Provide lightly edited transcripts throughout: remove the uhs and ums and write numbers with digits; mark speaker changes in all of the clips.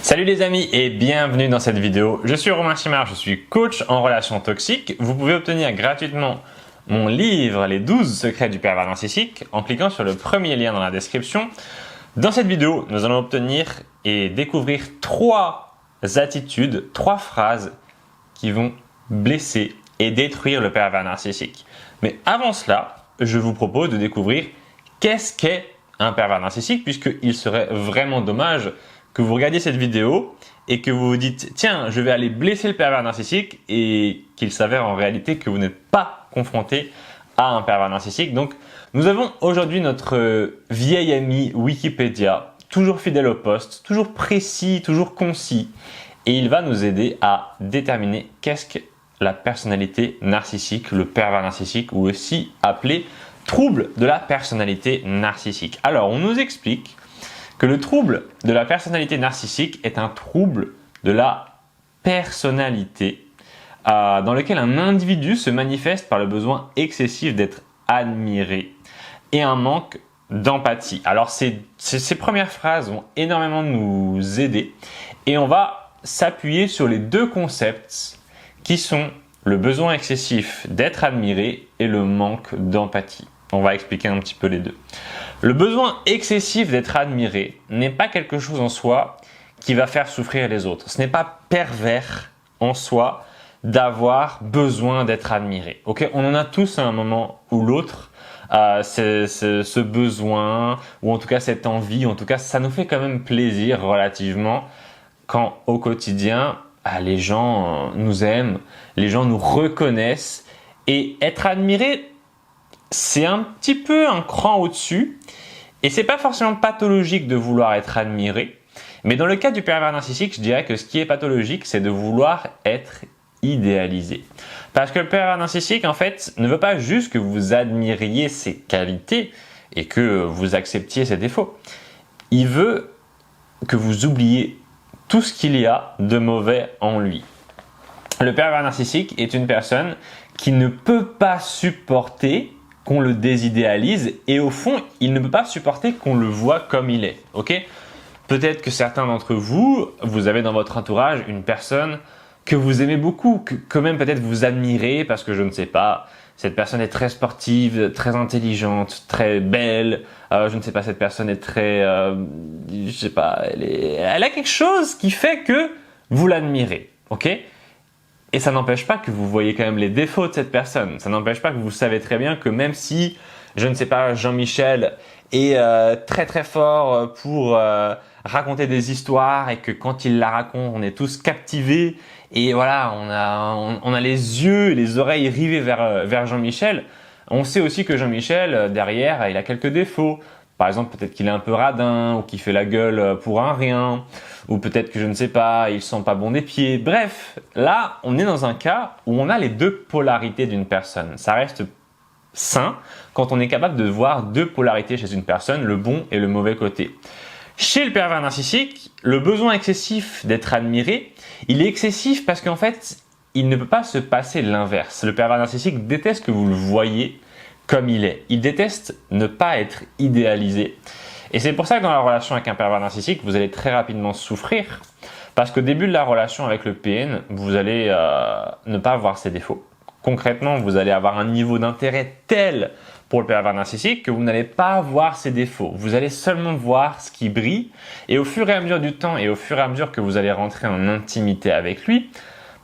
Speaker 1: Salut les amis et bienvenue dans cette vidéo. Je suis Romain Chimard, je suis coach en relations toxiques. Vous pouvez obtenir gratuitement mon livre Les 12 secrets du pervers narcissique en cliquant sur le premier lien dans la description. Dans cette vidéo, nous allons obtenir et découvrir 3 attitudes, 3 phrases qui vont blesser et détruire le pervers narcissique. Mais avant cela, je vous propose de découvrir qu'est-ce qu'est un pervers narcissique, puisqu'il serait vraiment dommage que vous regardiez cette vidéo et que vous vous dites « Tiens, je vais aller blesser le pervers narcissique » et qu'il s'avère en réalité que vous n'êtes pas confronté à un pervers narcissique. Donc, nous avons aujourd'hui notre vieil ami Wikipédia, toujours fidèle au poste, toujours précis, toujours concis, et il va nous aider à déterminer qu'est-ce que la personnalité narcissique, le pervers narcissique, ou aussi appelé trouble de la personnalité narcissique. Alors, on nous explique que le trouble de la personnalité narcissique est un trouble de la personnalité dans lequel un individu se manifeste par le besoin excessif d'être admiré et un manque d'empathie. Alors ces premières phrases vont énormément nous aider et on va s'appuyer sur les 2 concepts qui sont le besoin excessif d'être admiré et le manque d'empathie. On va expliquer un petit peu les 2. Le besoin excessif d'être admiré n'est pas quelque chose en soi qui va faire souffrir les autres. Ce n'est pas pervers en soi d'avoir besoin d'être admiré. Okay, on en a tous à un moment ou l'autre ce besoin, ou en tout cas cette envie, en tout cas ça nous fait quand même plaisir relativement quand au quotidien les gens nous aiment, les gens nous reconnaissent, et être admiré, c'est un petit peu un cran au-dessus, et c'est pas forcément pathologique de vouloir être admiré, mais dans le cas du pervers narcissique, je dirais que ce qui est pathologique, c'est de vouloir être idéalisé. Parce que le pervers narcissique, en fait, ne veut pas juste que vous admiriez ses qualités et que vous acceptiez ses défauts. Il veut que vous oubliez tout ce qu'il y a de mauvais en lui. Le pervers narcissique est une personne qui ne peut pas supporter qu'on le désidéalise, et au fond, il ne peut pas supporter qu'on le voit comme il est. Okay ? Peut-être que certains d'entre vous, vous avez dans votre entourage une personne que vous aimez beaucoup, que même peut-être vous admirez parce que je ne sais pas, cette personne est très sportive, très intelligente, très belle, je ne sais pas, cette personne est très, je sais pas, elle a quelque chose qui fait que vous l'admirez, ok ? Et ça n'empêche pas que vous voyez quand même les défauts de cette personne. Ça n'empêche pas que vous savez très bien que même si, je ne sais pas, Jean-Michel est très très fort pour raconter des histoires et que quand il la raconte, on est tous captivés et voilà, on a les yeux et les oreilles rivés vers Jean-Michel. On sait aussi que Jean-Michel, derrière, il a quelques défauts. Par exemple, peut-être qu'il est un peu radin ou qu'il fait la gueule pour un rien, ou peut-être que je ne sais pas, il sent pas bon des pieds. Bref, là, on est dans un cas où on a les 2 polarités d'une personne. Ça reste sain quand on est capable de voir 2 polarités chez une personne, le bon et le mauvais côté. Chez le pervers narcissique, le besoin excessif d'être admiré, il est excessif parce qu'en fait, il ne peut pas se passer l'inverse. Le pervers narcissique déteste que vous le voyez comme il est. Il déteste ne pas être idéalisé. Et c'est pour ça que dans la relation avec un pervers narcissique, vous allez très rapidement souffrir parce qu'au début de la relation avec le PN, vous allez ne pas voir ses défauts. Concrètement, vous allez avoir un niveau d'intérêt tel pour le pervers narcissique que vous n'allez pas voir ses défauts. Vous allez seulement voir ce qui brille, et au fur et à mesure du temps et au fur et à mesure que vous allez rentrer en intimité avec lui,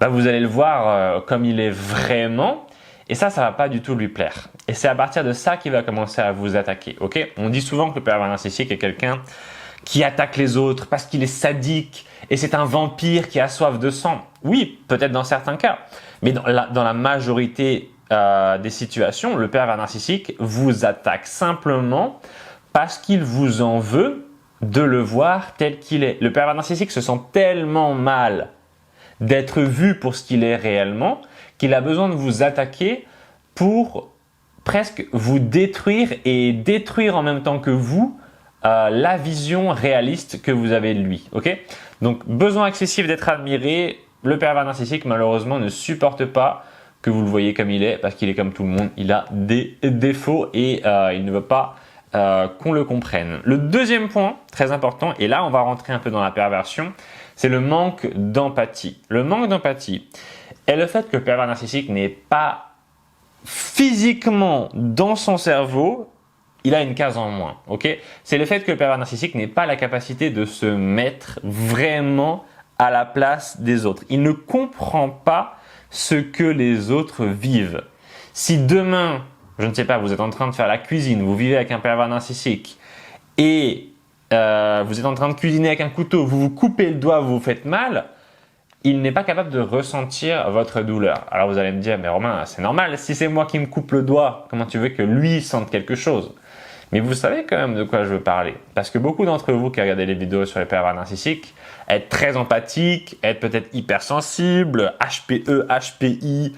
Speaker 1: vous allez le voir comme il est vraiment. Et ça va pas du tout lui plaire. Et c'est à partir de ça qu'il va commencer à vous attaquer. Okay ? On dit souvent que le pervers narcissique est quelqu'un qui attaque les autres parce qu'il est sadique et c'est un vampire qui a soif de sang. Oui, peut-être dans certains cas. Mais dans la majorité des situations, le pervers narcissique vous attaque simplement parce qu'il vous en veut de le voir tel qu'il est. Le pervers narcissique se sent tellement mal d'être vu pour ce qu'il est réellement qu'il a besoin de vous attaquer pour presque vous détruire et détruire en même temps que vous la vision réaliste que vous avez de lui. Okay ? Donc, besoin excessif d'être admiré, le pervers narcissique malheureusement ne supporte pas que vous le voyez comme il est parce qu'il est comme tout le monde, il a des défauts et il ne veut pas qu'on le comprenne. Le deuxième point, très important, et là on va rentrer un peu dans la perversion, c'est le manque d'empathie. Le manque d'empathie est le fait que le pervers narcissique n'est pas physiquement dans son cerveau, il a une case en moins. Okay, c'est le fait que le pervers narcissique n'ait pas la capacité de se mettre vraiment à la place des autres. Il ne comprend pas ce que les autres vivent. Si demain, je ne sais pas, vous êtes en train de faire la cuisine, vous vivez avec un pervers narcissique et vous êtes en train de cuisiner avec un couteau, vous vous coupez le doigt, vous vous faites mal, il n'est pas capable de ressentir votre douleur. Alors vous allez me dire, mais Romain, c'est normal, si c'est moi qui me coupe le doigt, comment tu veux que lui sente quelque chose? Mais vous savez quand même de quoi je veux parler. Parce que beaucoup d'entre vous qui regardez les vidéos sur les pervers narcissiques, être très empathique, être peut-être hypersensible, HPE, HPI,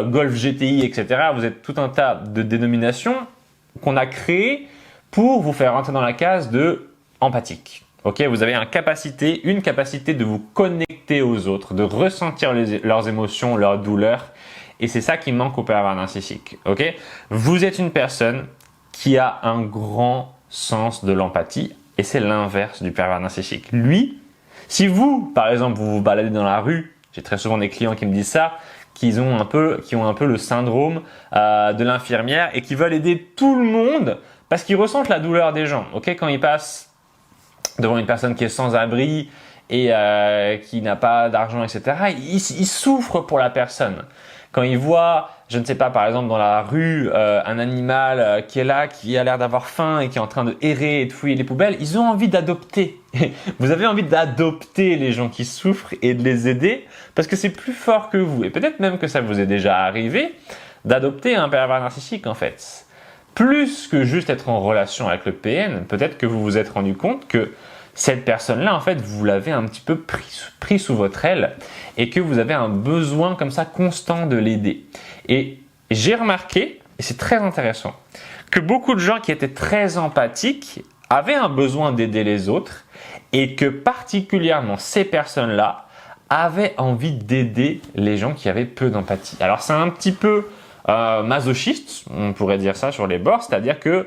Speaker 1: Golf GTI, etc. Vous êtes tout un tas de dénominations qu'on a créées pour vous faire rentrer dans la case de empathique. Okay, vous avez une capacité de vous connecter aux autres, de ressentir leurs émotions, leurs douleurs. Et c'est ça qui manque au pervers narcissique. Okay, vous êtes une personne qui a un grand sens de l'empathie et c'est l'inverse du pervers narcissique. Lui, si vous, par exemple, vous vous baladez dans la rue, j'ai très souvent des clients qui me disent ça, qui ont un peu le syndrome de l'infirmière et qui veulent aider tout le monde parce qu'ils ressentent la douleur des gens. Okay, quand ils passent devant une personne qui est sans abri et qui n'a pas d'argent, etc., ils souffrent pour la personne. Quand ils voient, je ne sais pas, par exemple dans la rue, un animal qui est là, qui a l'air d'avoir faim et qui est en train de errer et de fouiller les poubelles, ils ont envie d'adopter. Vous avez envie d'adopter les gens qui souffrent et de les aider parce que c'est plus fort que vous. Et peut-être même que ça vous est déjà arrivé d'adopter un pervers narcissique en fait. Plus que juste être en relation avec le PN, peut-être que vous vous êtes rendu compte que cette personne-là, en fait, vous l'avez un petit peu pris sous votre aile et que vous avez un besoin comme ça constant de l'aider. Et j'ai remarqué, et c'est très intéressant, que beaucoup de gens qui étaient très empathiques avaient un besoin d'aider les autres et que particulièrement ces personnes-là avaient envie d'aider les gens qui avaient peu d'empathie. Alors c'est un petit peu masochiste, on pourrait dire ça sur les bords, c'est-à-dire que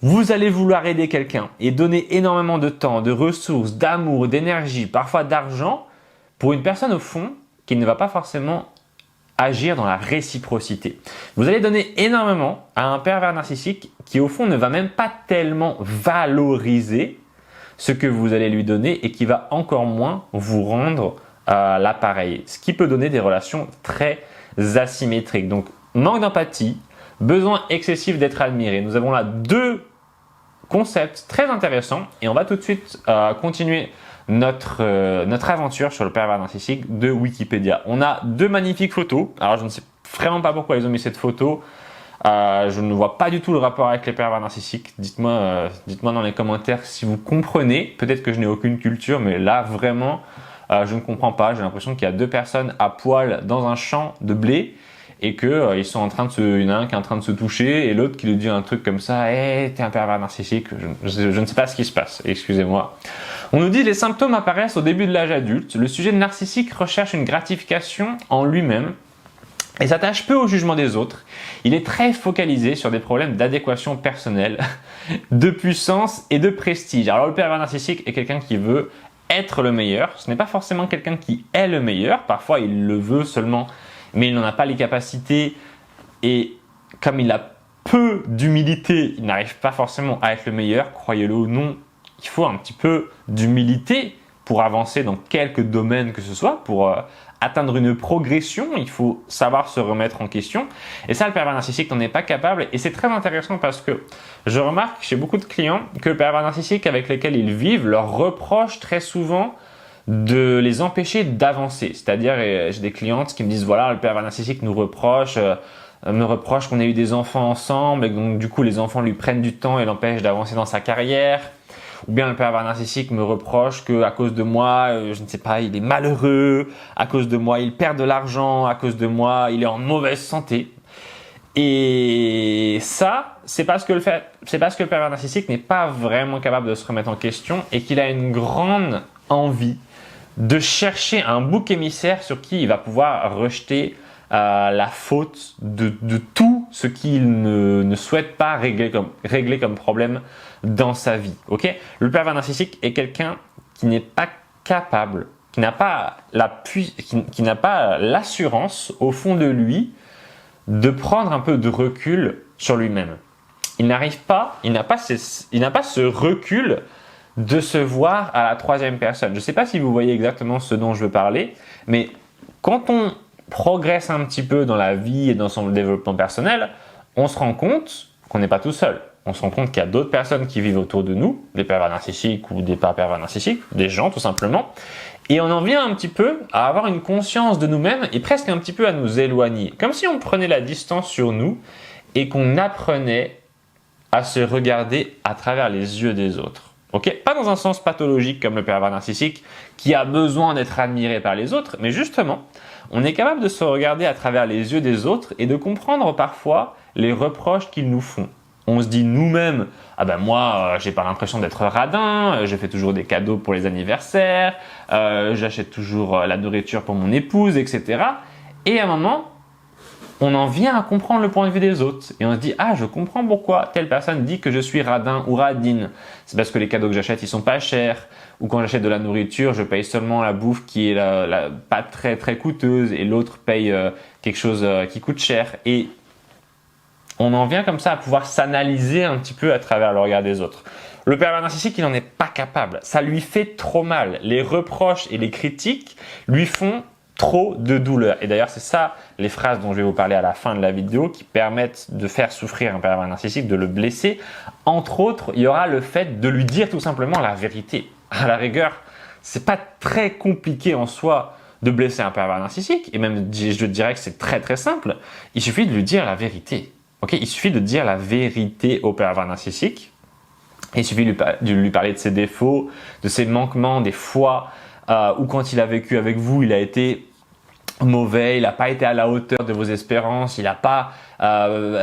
Speaker 1: vous allez vouloir aider quelqu'un et donner énormément de temps, de ressources, d'amour, d'énergie, parfois d'argent pour une personne au fond qui ne va pas forcément agir dans la réciprocité. Vous allez donner énormément à un pervers narcissique qui au fond ne va même pas tellement valoriser ce que vous allez lui donner et qui va encore moins vous rendre l'appareil. Ce qui peut donner des relations très asymétriques. Donc manque d'empathie, besoin excessif d'être admiré. Nous avons là deux concepts très intéressants et on va tout de suite continuer notre aventure sur le pervers narcissique de Wikipédia. On a deux magnifiques photos. Alors je ne sais vraiment pas pourquoi ils ont mis cette photo. Je ne vois pas du tout le rapport avec les pervers narcissiques. Dites-moi dans les commentaires si vous comprenez. Peut-être que je n'ai aucune culture, mais là vraiment je ne comprends pas. J'ai l'impression qu'il y a deux personnes à poil dans un champ de blé et que ils sont en train de il y en a un qui est en train de se toucher et l'autre qui lui dit un truc comme ça, hey, t'es un pervers narcissique. Je ne sais pas ce qui se passe, excusez-moi. On nous dit les symptômes apparaissent au début de l'âge adulte. Le sujet narcissique recherche une gratification en lui-même et s'attache peu au jugement des autres. Il est très focalisé sur des problèmes d'adéquation personnelle, de puissance et de prestige. Alors le pervers narcissique est quelqu'un qui veut être le meilleur. Ce n'est pas forcément quelqu'un qui est le meilleur. Parfois il le veut seulement, mais il n'en a pas les capacités et comme il a peu d'humilité, il n'arrive pas forcément à être le meilleur, croyez-le ou non, il faut un petit peu d'humilité pour avancer dans quelques domaines que ce soit, pour atteindre une progression, il faut savoir se remettre en question et ça le pervers narcissique n'en est pas capable et c'est très intéressant parce que je remarque chez beaucoup de clients que le pervers narcissique avec lesquels ils vivent leur reproche très souvent de les empêcher d'avancer. C'est-à-dire, j'ai des clientes qui me disent voilà, le pervers narcissique me reproche qu'on ait eu des enfants ensemble et donc du coup les enfants lui prennent du temps et l'empêchent d'avancer dans sa carrière. Ou bien le pervers narcissique me reproche qu'à cause de moi, je ne sais pas, il est malheureux, à cause de moi, il perd de l'argent, à cause de moi, il est en mauvaise santé. Et ça, c'est parce que le pervers narcissique n'est pas vraiment capable de se remettre en question et qu'il a une grande envie de chercher un bouc émissaire sur qui il va pouvoir rejeter la faute de tout ce qu'il ne souhaite pas régler comme problème dans sa vie. Okay, le pervers narcissique est quelqu'un qui n'est pas capable, qui n'a pas l'assurance au fond de lui de prendre un peu de recul sur lui-même. Il n'a pas ce recul de se voir à la troisième personne. Je ne sais pas si vous voyez exactement ce dont je veux parler, mais quand on progresse un petit peu dans la vie et dans son développement personnel, on se rend compte qu'on n'est pas tout seul. On se rend compte qu'il y a d'autres personnes qui vivent autour de nous, des pervers narcissiques ou des pas pervers narcissiques, des gens tout simplement. Et on en vient un petit peu à avoir une conscience de nous-mêmes et presque un petit peu à nous éloigner. Comme si on prenait la distance sur nous et qu'on apprenait à se regarder à travers les yeux des autres. Okay, pas dans un sens pathologique comme le pervers narcissique qui a besoin d'être admiré par les autres, mais justement, on est capable de se regarder à travers les yeux des autres et de comprendre parfois les reproches qu'ils nous font. On se dit nous-mêmes, ah ben moi, j'ai pas l'impression d'être radin, je fais toujours des cadeaux pour les anniversaires, j'achète toujours la nourriture pour mon épouse, etc. Et à un moment, on en vient à comprendre le point de vue des autres. Et on se dit, ah, je comprends pourquoi telle personne dit que je suis radin ou radine. C'est parce que les cadeaux que j'achète, ils sont pas chers. Ou quand j'achète de la nourriture, je paye seulement la bouffe qui est pas très très coûteuse et l'autre paye quelque chose qui coûte cher. Et on en vient comme ça à pouvoir s'analyser un petit peu à travers le regard des autres. Le pervers narcissique, il n'en est pas capable. Ça lui fait trop mal. Les reproches et les critiques lui font trop de douleur. Et d'ailleurs, c'est ça les phrases dont je vais vous parler à la fin de la vidéo qui permettent de faire souffrir un pervers narcissique, de le blesser. Entre autres, il y aura le fait de lui dire tout simplement la vérité. À la rigueur, c'est pas très compliqué en soi de blesser un pervers narcissique. Et même, je dirais que c'est très très simple. Il suffit de lui dire la vérité. Okay, il suffit de dire la vérité au pervers narcissique. Il suffit de lui parler de ses défauts, de ses manquements, des fois où quand il a vécu avec vous, il a été mauvais, il n'a pas été à la hauteur de vos espérances, il n'a pas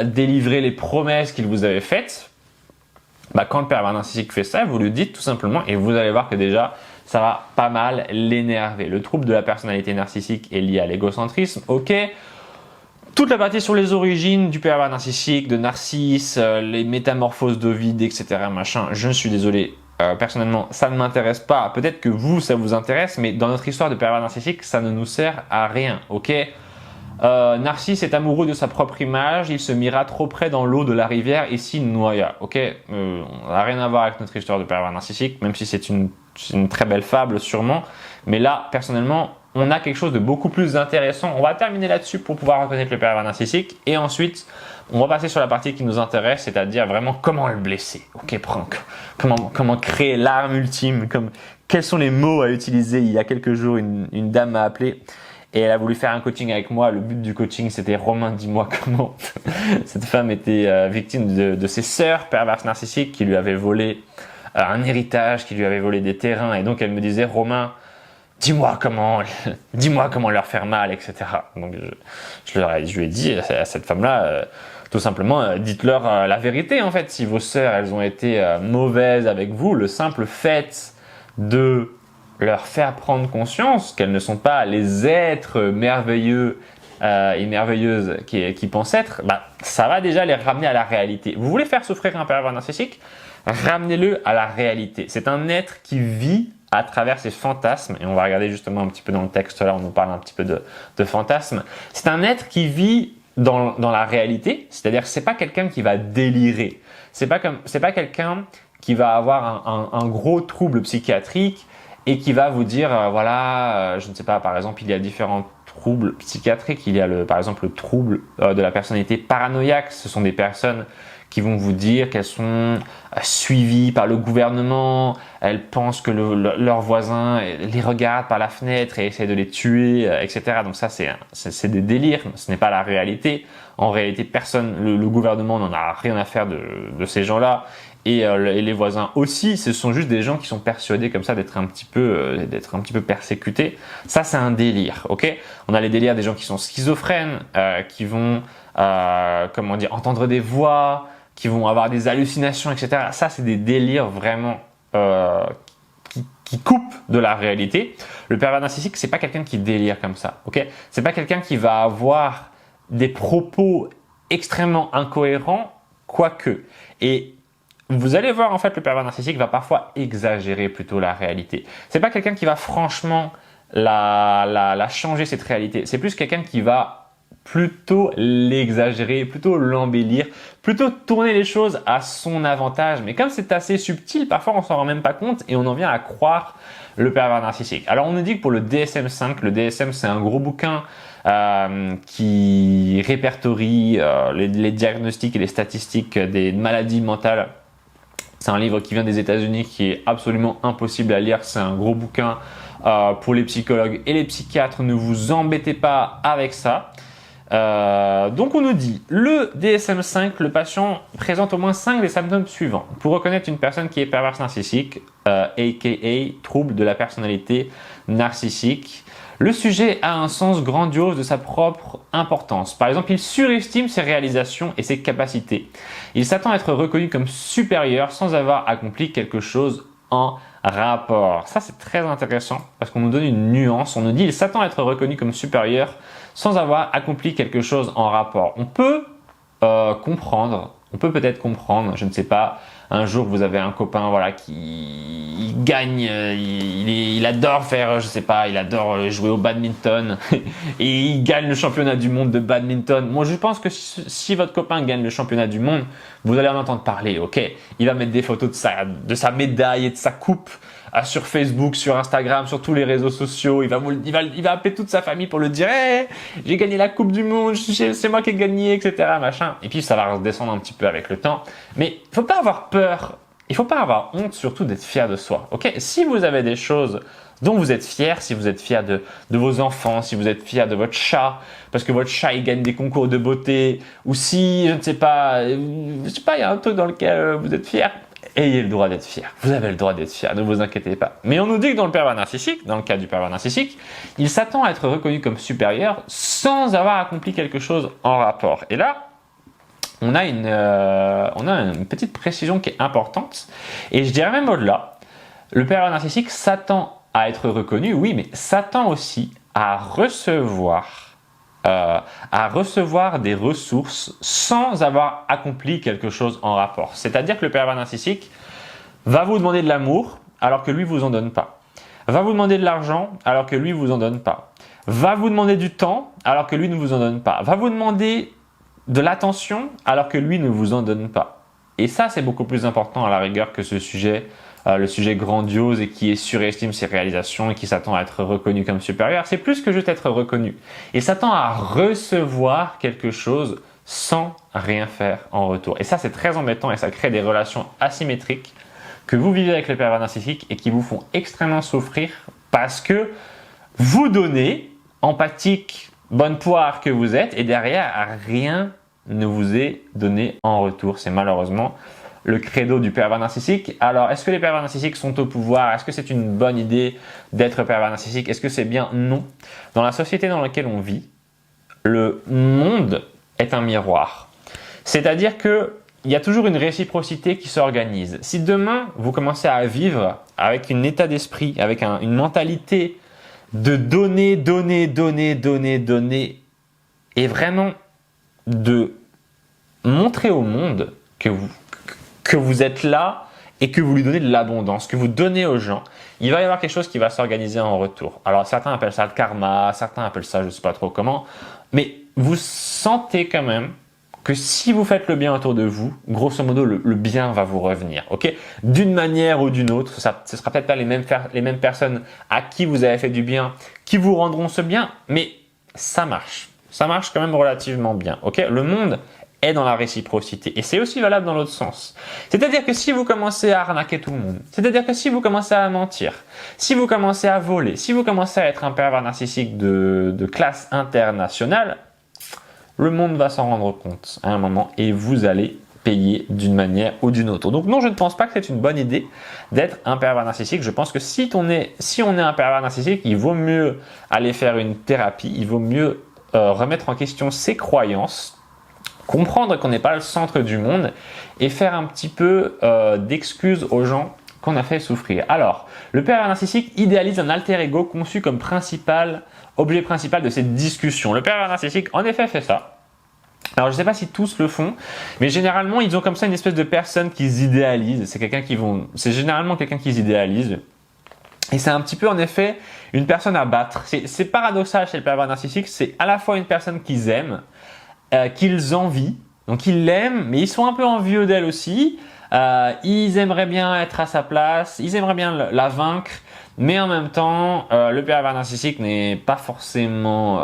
Speaker 1: délivré les promesses qu'il vous avait faites. Bah, quand le pervers narcissique fait ça, vous lui dites tout simplement et vous allez voir que déjà, ça va pas mal l'énerver. Le trouble de la personnalité narcissique est lié à l'égocentrisme, ok. Toute la partie sur les origines du pervers narcissique, de Narcisse, les métamorphoses d'Ovide, etc. machin, je suis désolé. Personnellement, ça ne m'intéresse pas. Peut-être que vous, ça vous intéresse, mais dans notre histoire de pervers narcissique, ça ne nous sert à rien, ok. Narcisse est amoureux de sa propre image, il se mira trop près dans l'eau de la rivière et s'y noya, ok. On n'a rien à voir avec notre histoire de pervers narcissique, même si c'est une très belle fable sûrement. Mais là, personnellement, on a quelque chose de beaucoup plus intéressant. On va terminer là-dessus pour pouvoir reconnaître le pervers narcissique. Et ensuite, on va passer sur la partie qui nous intéresse, c'est-à-dire vraiment comment le blesser. Ok, comment créer l'arme ultime, quels sont les mots à utiliser. Il y a quelques jours, une dame m'a appelé et elle a voulu faire un coaching avec moi. Le but du coaching, c'était Romain, dis-moi comment. Cette femme était victime de ses sœurs perverses narcissiques qui lui avaient volé un héritage, qui lui avaient volé des terrains. Et donc, elle me disait, Romain, dis-moi comment leur faire mal, etc. Donc, je lui ai dit à cette femme-là, tout simplement, dites-leur la vérité, en fait. Si vos sœurs, elles ont été mauvaises avec vous, le simple fait de leur faire prendre conscience qu'elles ne sont pas les êtres merveilleux et merveilleuses qui pensent être, bah, ça va déjà les ramener à la réalité. Vous voulez faire souffrir un pervers narcissique? Ramenez-le à la réalité. C'est un être qui vit à travers ses fantasmes, et on va regarder justement un petit peu dans le texte là, on nous parle un petit peu de fantasmes. C'est un être qui vit dans la réalité, c'est-à-dire que c'est pas quelqu'un qui va délirer, c'est pas quelqu'un qui va avoir un gros trouble psychiatrique et qui va vous dire voilà, je ne sais pas, par exemple, il y a différents troubles psychiatriques, il y a par exemple le trouble de la personnalité paranoïaque, ce sont des personnes qui vont vous dire qu'elles sont suivies par le gouvernement, elles pensent que leurs voisins les regardent par la fenêtre et essaient de les tuer, etc. Donc ça, c'est des délires, ce n'est pas la réalité. En réalité, le gouvernement n'en a rien à faire de ces gens-là. Et les voisins aussi, ce sont juste des gens qui sont persuadés comme ça d'être un petit peu persécutés. Ça, c'est un délire, ok. On a les délires des gens qui sont schizophrènes, qui vont entendre des voix, qui vont avoir des hallucinations, etc. Ça, c'est des délires vraiment qui qui coupe de la réalité. Le pervers narcissique, c'est pas quelqu'un qui délire comme ça, ok? C'est pas quelqu'un qui va avoir des propos extrêmement incohérents, quoique. Et vous allez voir, en fait, le pervers narcissique va parfois exagérer plutôt la réalité. C'est pas quelqu'un qui va franchement la changer, cette réalité. C'est plus quelqu'un qui va plutôt l'exagérer, plutôt l'embellir, plutôt tourner les choses à son avantage. Mais comme c'est assez subtil, parfois on s'en rend même pas compte et on en vient à croire le pervers narcissique. Alors on nous dit que pour le DSM-5, le DSM c'est un gros bouquin qui répertorie les diagnostics et les statistiques des maladies mentales. C'est un livre qui vient des États-Unis qui est absolument impossible à lire. C'est un gros bouquin pour les psychologues et les psychiatres. Ne vous embêtez pas avec ça. Donc on nous dit, le DSM-5, le patient présente au moins 5 des symptômes suivants. Pour reconnaître une personne qui est perverse narcissique, aka trouble de la personnalité narcissique, le sujet a un sens grandiose de sa propre importance. Par exemple, il surestime ses réalisations et ses capacités. Il s'attend à être reconnu comme supérieur sans avoir accompli quelque chose en rapport. Ça, c'est très intéressant parce qu'on nous donne une nuance. On nous dit il s'attend à être reconnu comme supérieur sans avoir accompli quelque chose en rapport. On peut comprendre, on peut peut-être comprendre, je ne sais pas, un jour vous avez un copain voilà, qui gagne, il adore faire, je sais pas, il adore jouer au badminton et il gagne le championnat du monde de badminton. Moi je pense que si votre copain gagne le championnat du monde, vous allez en entendre parler, ok? Il va mettre des photos de sa médaille et de sa coupe sur Facebook, sur Instagram, sur tous les réseaux sociaux. Il va appeler toute sa famille pour le dire hey, j'ai gagné la coupe du monde, c'est moi qui ai gagné, etc. Machin. Et puis ça va redescendre un petit peu avec le temps. Mais il faut pas avoir peur, il faut pas avoir honte surtout d'être fier de soi. Ok? Si vous avez des choses dont vous êtes fier, si vous êtes fier de vos enfants, si vous êtes fier de votre chat, parce que votre chat il gagne des concours de beauté, ou si je ne sais pas, il y a un truc dans lequel vous êtes fier. Ayez le droit d'être fier. Vous avez le droit d'être fier, ne vous inquiétez pas. Mais on nous dit que dans le pervers narcissique, dans le cas du pervers narcissique, il s'attend à être reconnu comme supérieur sans avoir accompli quelque chose en rapport. Et là, on a une petite précision qui est importante. Et je dirais même au-delà, le pervers narcissique s'attend à être reconnu, oui, mais s'attend aussi à recevoir des ressources sans avoir accompli quelque chose en rapport. C'est-à-dire que le pervers narcissique va vous demander de l'amour alors que lui vous en donne pas. Va vous demander de l'argent alors que lui vous en donne pas. Va vous demander du temps alors que lui ne vous en donne pas. Va vous demander de l'attention alors que lui ne vous en donne pas. Et ça, c'est beaucoup plus important à la rigueur que ce sujet le sujet grandiose et qui surestime ses réalisations et qui s'attend à être reconnu comme supérieur. C'est plus que juste être reconnu. Il s'attend à recevoir quelque chose sans rien faire en retour. Et ça, c'est très embêtant et ça crée des relations asymétriques que vous vivez avec le pervers narcissique et qui vous font extrêmement souffrir parce que vous donnez, empathique, bonne poire que vous êtes, et derrière, rien ne vous est donné en retour. C'est malheureusement le credo du pervers narcissique. Alors, est-ce que les pervers narcissiques sont au pouvoir? Est-ce que c'est une bonne idée d'être pervers narcissique? Est-ce que c'est bien? Non. Dans la société dans laquelle on vit, le monde est un miroir. C'est-à-dire que il y a toujours une réciprocité qui s'organise. Si demain, vous commencez à vivre avec un état d'esprit, avec une mentalité de donner, et vraiment de montrer au monde que vous êtes là et que vous lui donnez de l'abondance, que vous donnez aux gens, il va y avoir quelque chose qui va s'organiser en retour. Alors certains appellent ça le karma, certains appellent ça je ne sais pas trop comment, mais vous sentez quand même que si vous faites le bien autour de vous, grosso modo, le bien va vous revenir, ok? D'une manière ou d'une autre, ce ne sera peut-être pas les mêmes personnes à qui vous avez fait du bien qui vous rendront ce bien, mais ça marche. Ça marche quand même relativement bien, ok? Le monde est dans la réciprocité. Et c'est aussi valable dans l'autre sens. C'est-à-dire que si vous commencez à arnaquer tout le monde, c'est-à-dire que si vous commencez à mentir, si vous commencez à voler, si vous commencez à être un pervers narcissique de classe internationale, le monde va s'en rendre compte à un moment et vous allez payer d'une manière ou d'une autre. Donc non, je ne pense pas que c'est une bonne idée d'être un pervers narcissique. Je pense que si on est un pervers narcissique, il vaut mieux aller faire une thérapie, il vaut mieux remettre en question ses croyances, comprendre qu'on n'est pas le centre du monde et faire un petit peu d'excuses aux gens qu'on a fait souffrir. Alors, le pervers narcissique idéalise un alter ego conçu comme objet principal de cette discussion. Le pervers narcissique, en effet, fait ça. Alors, je ne sais pas si tous le font, mais généralement, ils ont comme ça une espèce de personne qu'ils idéalisent. C'est généralement quelqu'un qu'ils idéalisent. Et c'est un petit peu, en effet, une personne à battre. C'est paradoxal chez le pervers narcissique. C'est à la fois une personne qu'ils aiment, qu'ils envient. Donc, ils l'aiment, mais ils sont un peu envieux d'elle aussi. Ils aimeraient bien être à sa place. Ils aimeraient bien la vaincre. Mais en même temps, le pervers narcissique n'a pas forcément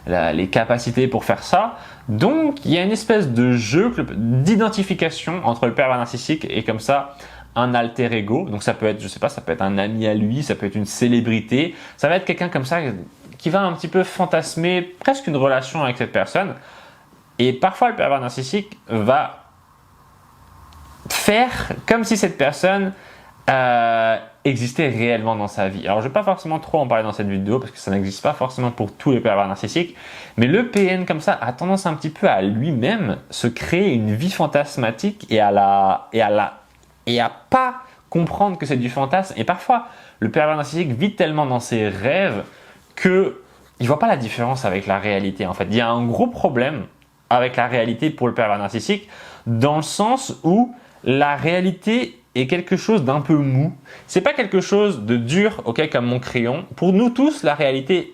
Speaker 1: les capacités pour faire ça. Donc, il y a une espèce de jeu d'identification entre le pervers narcissique et comme ça, un alter ego. Donc, ça peut être, je sais pas, ça peut être un ami à lui, ça peut être une célébrité. Ça va être quelqu'un comme ça qui va un petit peu fantasmer presque une relation avec cette personne. Et parfois, le pervers narcissique va faire comme si cette personne existait réellement dans sa vie. Alors, je ne vais pas forcément trop en parler dans cette vidéo parce que ça n'existe pas forcément pour tous les pervers narcissiques, mais le PN comme ça a tendance un petit peu à lui-même se créer une vie fantasmatique et à pas comprendre que c'est du fantasme. Et parfois, le pervers narcissique vit tellement dans ses rêves que il voit pas la différence avec la réalité. En fait, il y a un gros problème avec la réalité pour le pervers narcissique dans le sens où la réalité est quelque chose d'un peu mou. C'est pas quelque chose de dur, ok, comme mon crayon. Pour nous tous, la réalité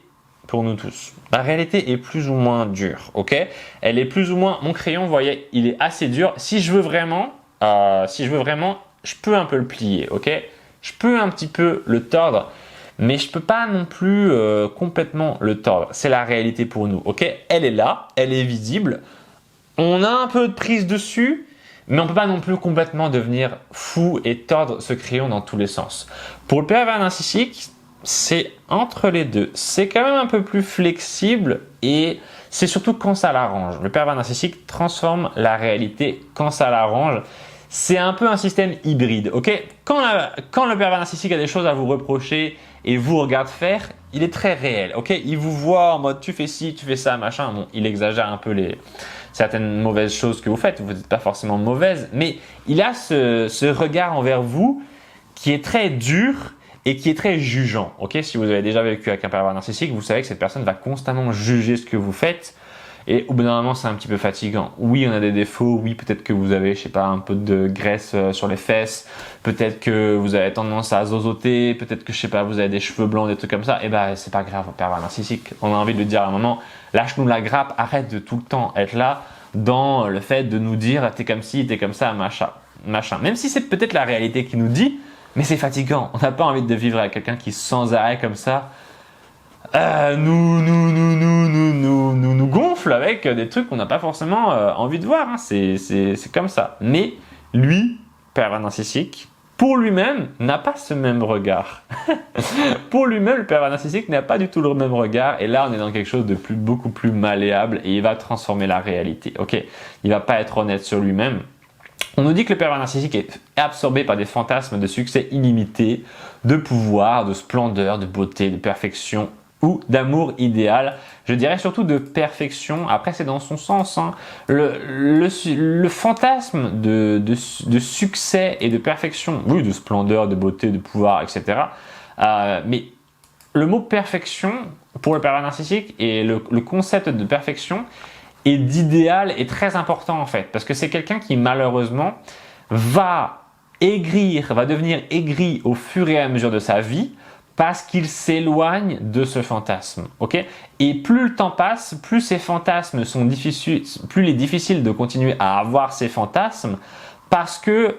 Speaker 1: est plus ou moins dure, ok. Elle est plus ou moins. Mon crayon, vous voyez, il est assez dur. Si je veux vraiment, je peux un peu le plier, ok. Je peux un petit peu le tordre, mais je peux pas non plus complètement le tordre. C'est la réalité pour nous, ok. Elle est là, elle est visible. On a un peu de prise dessus. Mais on ne peut pas non plus complètement devenir fou et tordre ce crayon dans tous les sens. Pour le pervers narcissique, c'est entre les deux. C'est quand même un peu plus flexible et c'est surtout quand ça l'arrange. Le pervers narcissique transforme la réalité quand ça l'arrange. C'est un peu un système hybride. Okay, quand le pervers narcissique a des choses à vous reprocher et vous regarde faire, il est très réel. Okay, il vous voit en mode tu fais ci, tu fais ça, machin. Bon, il exagère un peu certaines mauvaises choses que vous faites. Vous n'êtes pas forcément mauvaise, mais il a ce regard envers vous qui est très dur et qui est très jugeant. Okay, si vous avez déjà vécu avec un pervers narcissique, vous savez que cette personne va constamment juger ce que vous faites. Et au bout d'un moment, c'est un petit peu fatigant. Oui, on a des défauts. Oui, peut-être que vous avez, je sais pas, un peu de graisse sur les fesses. Peut-être que vous avez tendance à zozoter. Peut-être que, je sais pas, vous avez des cheveux blancs, des trucs comme ça. Eh ben, c'est pas grave, pervers narcissique. On a envie de lui dire à un moment, lâche-nous la grappe. Arrête de tout le temps être là dans le fait de nous dire, t'es comme ci, t'es comme ça, machin. Même si c'est peut-être la réalité qui nous dit, mais c'est fatigant. On n'a pas envie de vivre avec quelqu'un qui sans arrêt comme ça nous gonfle avec des trucs qu'on n'a pas forcément envie de voir. Hein. C'est comme ça. Mais lui, pervers narcissique, pour lui-même, n'a pas ce même regard. Pour lui-même, le pervers narcissique n'a pas du tout le même regard. Et là, on est dans quelque chose de beaucoup plus malléable et il va transformer la réalité. Ok, il va pas être honnête sur lui-même. On nous dit que le pervers narcissique est absorbé par des fantasmes de succès illimité, de pouvoir, de splendeur, de beauté, de perfection ou d'amour idéal. Je dirais surtout de perfection. Après, c'est dans son sens. Hein. Le fantasme de succès et de perfection, oui, de splendeur, de beauté, de pouvoir, etc. Mais le mot perfection, pour le pervers narcissique, et le concept de perfection et d'idéal est très important en fait. Parce que c'est quelqu'un qui malheureusement va devenir aigri au fur et à mesure de sa vie, parce qu'il s'éloigne de ce fantasme, ok. Et plus le temps passe, plus ces fantasmes sont difficiles, plus il est difficile de continuer à avoir ces fantasmes, parce que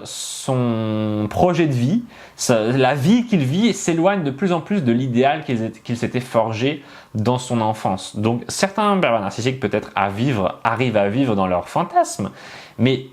Speaker 1: son projet de vie, la vie qu'il vit, s'éloigne de plus en plus de l'idéal qu'il s'était forgé dans son enfance. Donc certains pervers narcissiques peut-être arrivent à vivre dans leur fantasme, mais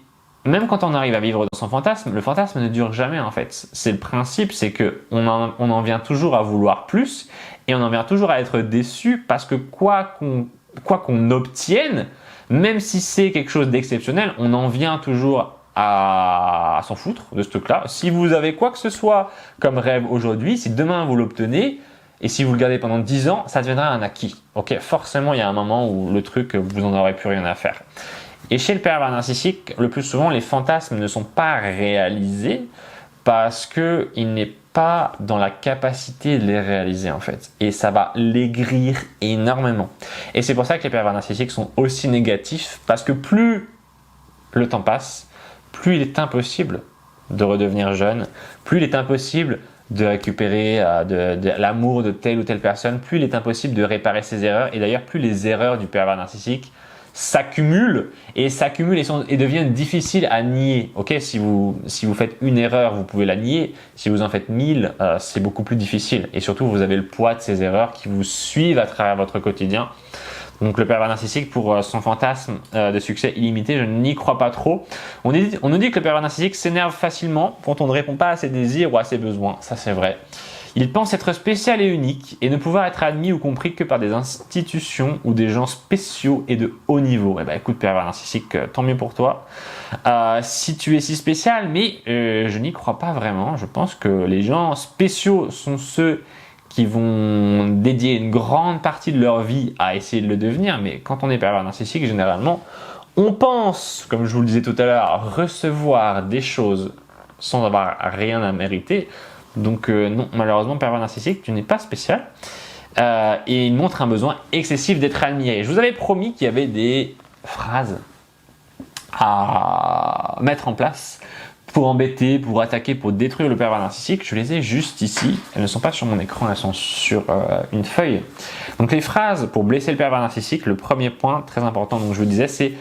Speaker 1: même quand on arrive à vivre dans son fantasme, le fantasme ne dure jamais en fait. C'est le principe, c'est que on en vient toujours à vouloir plus et on en vient toujours à être déçu parce que quoi qu'on obtienne, même si c'est quelque chose d'exceptionnel, on en vient toujours à s'en foutre de ce truc-là. Si vous avez quoi que ce soit comme rêve aujourd'hui, si demain vous l'obtenez et si vous le gardez pendant 10 ans, ça deviendra un acquis. Ok, forcément, il y a un moment où le truc, vous en aurez plus rien à faire. Et chez le pervers narcissique, le plus souvent, les fantasmes ne sont pas réalisés parce qu'il n'est pas dans la capacité de les réaliser en fait. Et ça va l'aigrir énormément. Et c'est pour ça que les pervers narcissiques sont aussi négatifs parce que plus le temps passe, plus il est impossible de redevenir jeune, plus il est impossible de récupérer de l'amour de telle ou telle personne, plus il est impossible de réparer ses erreurs. Et d'ailleurs, plus les erreurs du pervers narcissique s'accumulent et deviennent difficiles à nier. Ok, si vous faites une erreur, vous pouvez la nier. Si vous en faites 1000, c'est beaucoup plus difficile. Et surtout, vous avez le poids de ces erreurs qui vous suivent à travers votre quotidien. Donc le pervers narcissique, pour son fantasme de succès illimité, je n'y crois pas trop. On nous dit que le pervers narcissique s'énerve facilement quand on ne répond pas à ses désirs ou à ses besoins. Ça, c'est vrai. Il pense être spécial et unique et ne pouvoir être admis ou compris que par des institutions ou des gens spéciaux et de haut niveau. Eh ben, écoute, pervers narcissique, tant mieux pour toi. Si tu es si spécial, mais je n'y crois pas vraiment. Je pense que les gens spéciaux sont ceux qui vont dédier une grande partie de leur vie à essayer de le devenir. Mais quand on est pervers narcissique, généralement, on pense, comme je vous le disais tout à l'heure, recevoir des choses sans avoir rien à mériter. Donc non, malheureusement, pervers narcissique, tu n'es pas spécial. Et il montre un besoin excessif d'être admiré. Je vous avais promis qu'il y avait des phrases à mettre en place pour embêter, pour attaquer, pour détruire le pervers narcissique. Je les ai juste ici. Elles ne sont pas sur mon écran, elles sont sur une feuille. Donc les phrases pour blesser le pervers narcissique, le premier point très important, donc je vous disais, c'est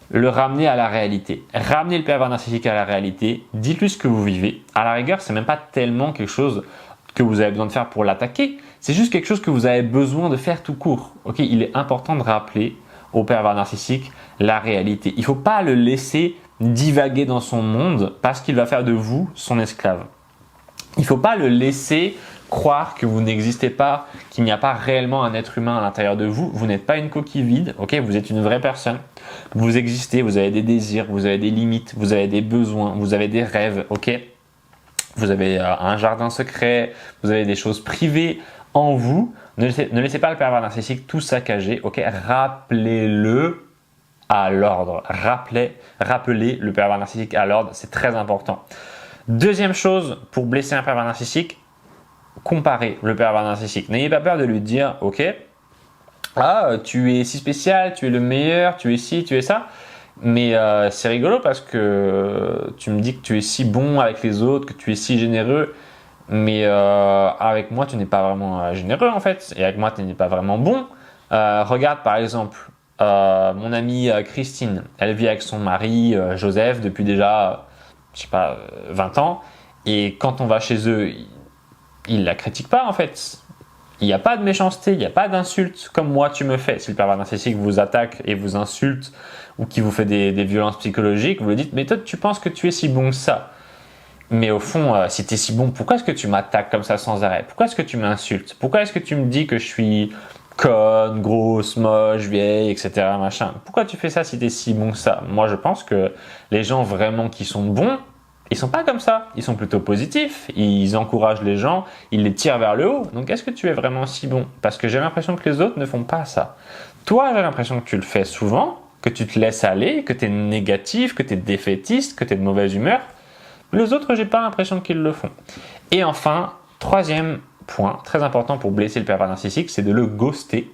Speaker 1: le ramener à la réalité. Ramenez le pervers narcissique à la réalité, dites-lui ce que vous vivez. À la rigueur, c'est même pas tellement quelque chose que vous avez besoin de faire pour l'attaquer, c'est juste quelque chose que vous avez besoin de faire tout court. Ok, il est important de rappeler au pervers narcissique la réalité. Il ne faut pas le laisser divaguer dans son monde parce qu'il va faire de vous son esclave. Il ne faut pas le laisser croire que vous n'existez pas, qu'il n'y a pas réellement un être humain à l'intérieur de vous. Vous n'êtes pas une coquille vide, ok? Vous êtes une vraie personne. Vous existez, vous avez des désirs, vous avez des limites, vous avez des besoins, vous avez des rêves, ok? Vous avez un jardin secret, vous avez des choses privées en vous. Ne laissez pas le pervers narcissique tout saccager, ok? Rappelez-le à l'ordre. Rappelez le pervers narcissique à l'ordre, c'est très important. Deuxième chose, pour blesser un pervers narcissique, comparez le pervers narcissique. N'ayez pas peur de lui dire, ok, tu es si spécial, tu es le meilleur, tu es ci, tu es ça. Mais c'est rigolo parce que tu me dis que tu es si bon avec les autres, que tu es si généreux. Mais avec moi, tu n'es pas vraiment généreux en fait. Et avec moi, tu n'es pas vraiment bon. Regarde par exemple, mon amie Christine. Elle vit avec son mari Joseph depuis déjà, je sais pas, 20 ans. Et quand on va chez eux, ils la critiquent pas en fait. Il n'y a pas de méchanceté, il n'y a pas d'insulte comme moi tu me fais. Si le pervers narcissique vous attaque et vous insulte ou qui vous fait des violences psychologiques, vous lui dites « mais toi tu penses que tu es si bon que ça ?» Mais au fond, si tu es si bon, pourquoi est-ce que tu m'attaques comme ça sans arrêt? Pourquoi est-ce que tu m'insultes? Pourquoi est-ce que tu me dis que je suis conne, grosse, moche, vieille, etc. machin? Pourquoi tu fais ça si tu es si bon que ça? Moi je pense que les gens vraiment qui sont bons, ils sont pas comme ça, ils sont plutôt positifs, ils encouragent les gens, ils les tirent vers le haut. Donc est-ce que tu es vraiment si bon? Parce que j'ai l'impression que les autres ne font pas ça. Toi, j'ai l'impression que tu le fais souvent, que tu te laisses aller, que tu es négatif, que tu es défaitiste, que tu es de mauvaise humeur. Les autres, j'ai pas l'impression qu'ils le font. Et enfin, troisième point, très important pour blesser le pervers narcissique, c'est de le ghoster.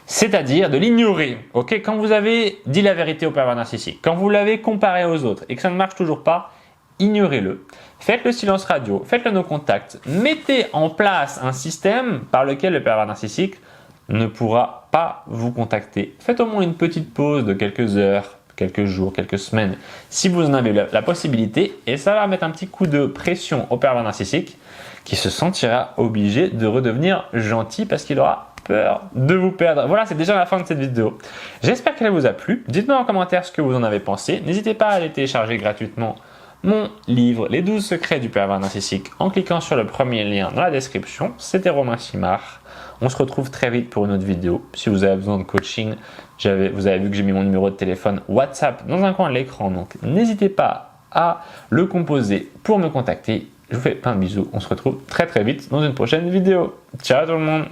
Speaker 1: C'est-à-dire de l'ignorer. Ok, quand vous avez dit la vérité au pervers narcissique, quand vous l'avez comparé aux autres et que ça ne marche toujours pas, ignorez-le. Faites le silence radio, faites le no contact. Mettez en place un système par lequel le pervers narcissique ne pourra pas vous contacter. Faites au moins une petite pause de quelques heures, quelques jours, quelques semaines, si vous en avez la possibilité. Et ça va mettre un petit coup de pression au pervers narcissique qui se sentira obligé de redevenir gentil parce qu'il aura peur de vous perdre. Voilà, c'est déjà la fin de cette vidéo. J'espère qu'elle vous a plu. Dites-moi en commentaire ce que vous en avez pensé. N'hésitez pas à aller télécharger gratuitement mon livre « Les 12 secrets du pervers narcissique » en cliquant sur le premier lien dans la description. C'était Romain Simard. On se retrouve très vite pour une autre vidéo. Si vous avez besoin de coaching, vous avez vu que j'ai mis mon numéro de téléphone WhatsApp dans un coin de l'écran. Donc n'hésitez pas à le composer pour me contacter. Je vous fais plein de bisous. On se retrouve très vite dans une prochaine vidéo. Ciao tout le monde!